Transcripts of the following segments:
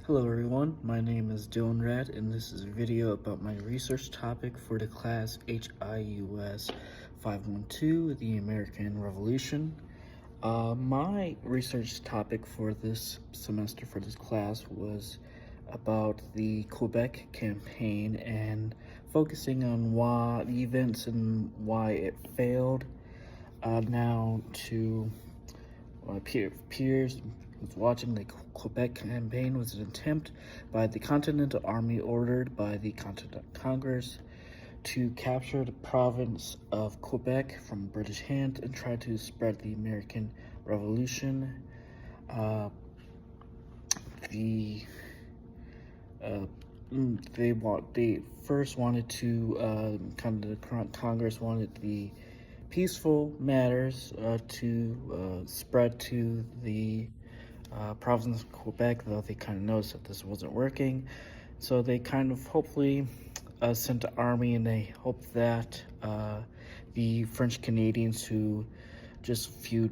Hello everyone, my name is Dylan Rad and this is a video about my research topic for the class HIUS 512, the American Revolution. My research topic for this semester, for this class, was about the Quebec campaign and focusing on why the events and why it failed. Now to my peers was watching, the Quebec campaign was an attempt by the Continental Army ordered by the Continental Congress to capture the province of Quebec from British hand and try to spread the American Revolution. They first wanted to Congress wanted the peaceful matters to spread to the province of Quebec, though they kind of noticed that this wasn't working. So they kind of hopefully sent an army, and they hoped that the French Canadians, who just a few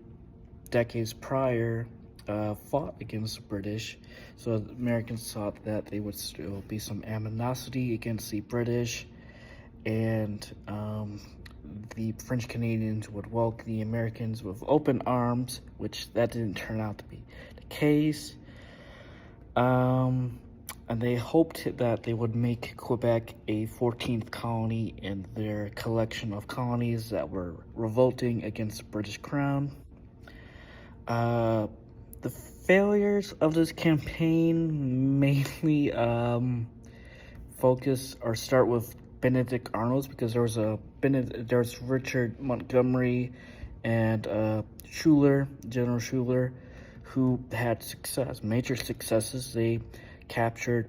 decades prior fought against the British, so the Americans thought that there would still be some animosity against the British, and the French Canadians would welcome the Americans with open arms, which that didn't turn out to be the case. And they hoped that they would make Quebec a 14th colony in their collection of colonies that were revolting against the British Crown. The failures of this campaign mainly start with Benedict Arnold's, because there's Richard Montgomery and General Schuyler, who had major successes. They captured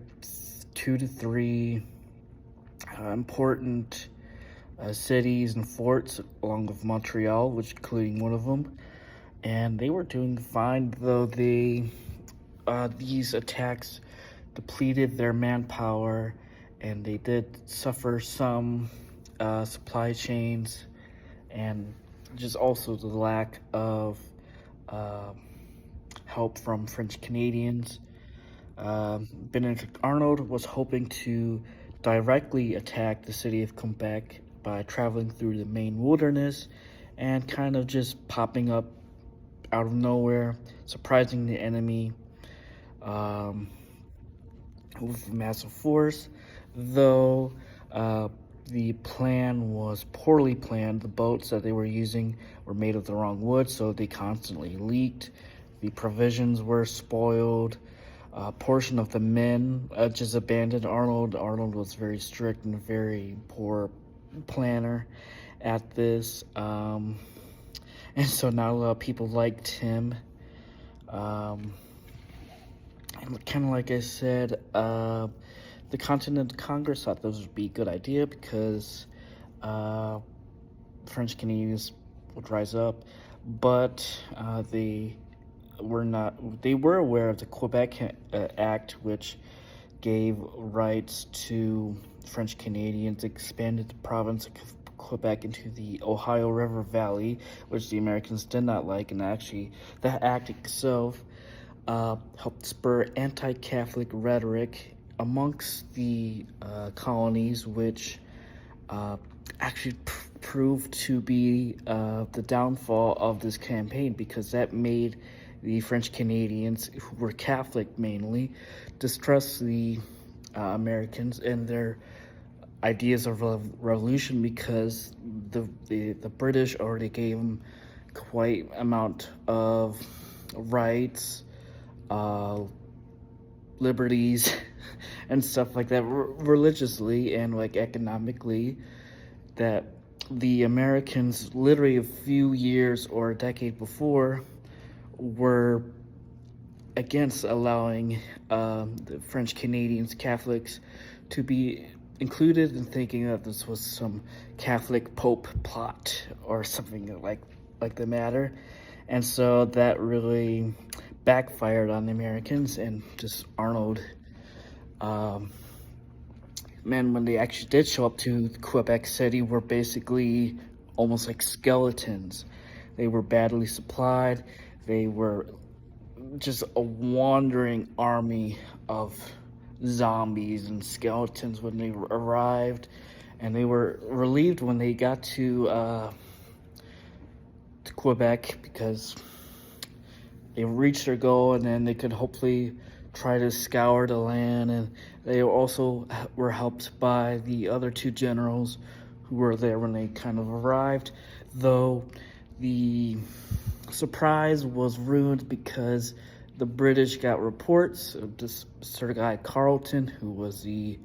2 to 3 important cities and forts, along with Montreal, which including one of them. And they were doing fine, though these attacks depleted their manpower, and they did suffer some supply chains, and just also the lack of help from French Canadians. Benedict Arnold was hoping to directly attack the city of Quebec by traveling through the main wilderness and kind of just popping up out of nowhere, surprising the enemy with massive force. Though the plan was poorly planned, the boats that they were using were made of the wrong wood, so they constantly leaked. The provisions were spoiled. A portion of the men just abandoned Arnold. Arnold was very strict and very poor planner at this. And so not a lot of people liked him. And kind of like I said, the Continental Congress thought this would be a good idea because French Canadians would rise up, but they were aware of the Quebec Act, which gave rights to French Canadians, expanded the province of Quebec into the Ohio River Valley, which the Americans did not like, and actually the act itself helped spur anti-Catholic rhetoric amongst the colonies, which actually proved to be the downfall of this campaign, because that made the French Canadians, who were Catholic mainly, distrust the Americans and their ideas of revolution, because the British already gave them quite amount of rights, liberties, and stuff like that, religiously and like economically, that the Americans literally a few years or a decade before were against allowing the French Canadians, Catholics, to be included, in thinking that this was some Catholic Pope plot or something like the matter. And so that really backfired on the Americans, and just Arnold, when they actually did show up to Quebec City, were basically almost like skeletons. They were badly supplied. They were just a wandering army of zombies and skeletons when they arrived, and they were relieved when they got to Quebec, because they reached their goal, and then they could hopefully try to scour the land. And they also were helped by the other two generals who were there when they kind of arrived, though the surprise was ruined because the British got reports of this sort of guy Carleton, who was the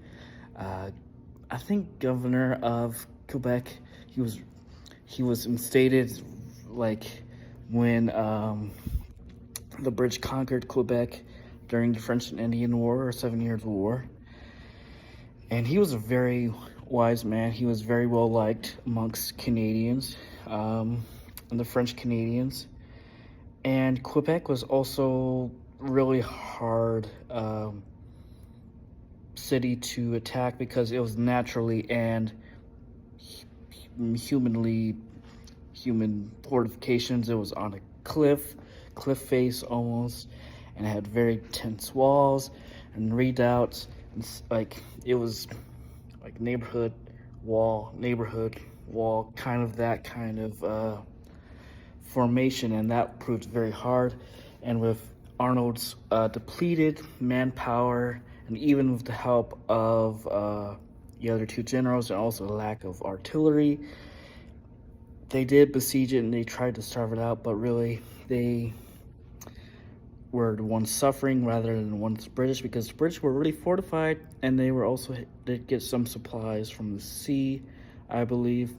I think governor of Quebec. He was instated like when the British conquered Quebec during the French and Indian War, or 7 Years' War. And he was a very wise man. He was very well liked amongst Canadians, and the French Canadians. And Quebec was also really hard city to attack because it was naturally and human fortifications. It was on a cliff face almost, and it had very tense walls and redoubts. And it was like neighborhood wall, kind of that kind of formation, and that proved very hard. And with Arnold's depleted manpower, and even with the help of the other two generals, and also the lack of artillery, they did besiege it and they tried to starve it out, but really they were the ones suffering rather than the ones British, because the British were really fortified, and they were also did get some supplies from the sea, I believe.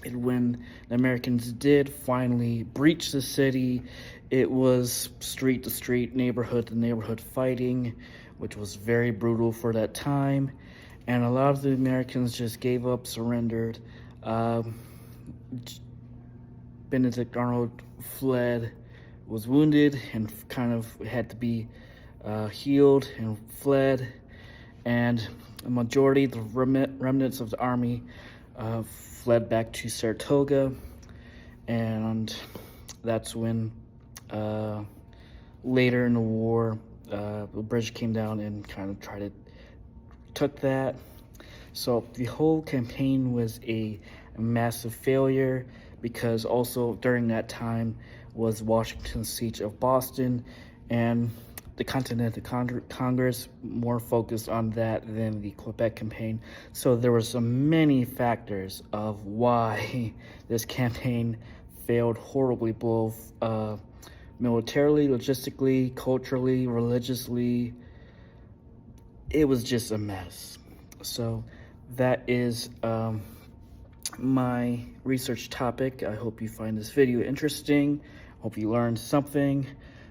And when the Americans did finally breach the city, it was street to street, neighborhood to neighborhood fighting, which was very brutal for that time. And a lot of the Americans just gave up, surrendered. Benedict Arnold fled, was wounded, and kind of had to be healed, and fled. And a majority, the remnants of the army, fled back to Saratoga. And that's when later in the war, the British came down and kind of took that. So the whole campaign was a massive failure, because also during that time was Washington's siege of Boston, and the Continental Congress more focused on that than the Quebec campaign. So there were so many factors of why this campaign failed horribly, both militarily, logistically, culturally, religiously. It was just a mess. So that is my research topic. I hope you find this video interesting. Hope you learned something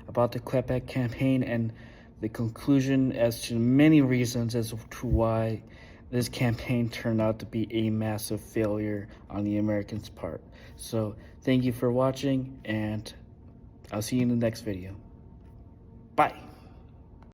about the Quebec campaign and the conclusion as to many reasons as to why this campaign turned out to be a massive failure on the Americans' part. So thank you for watching, and I'll see you in the next video. Bye.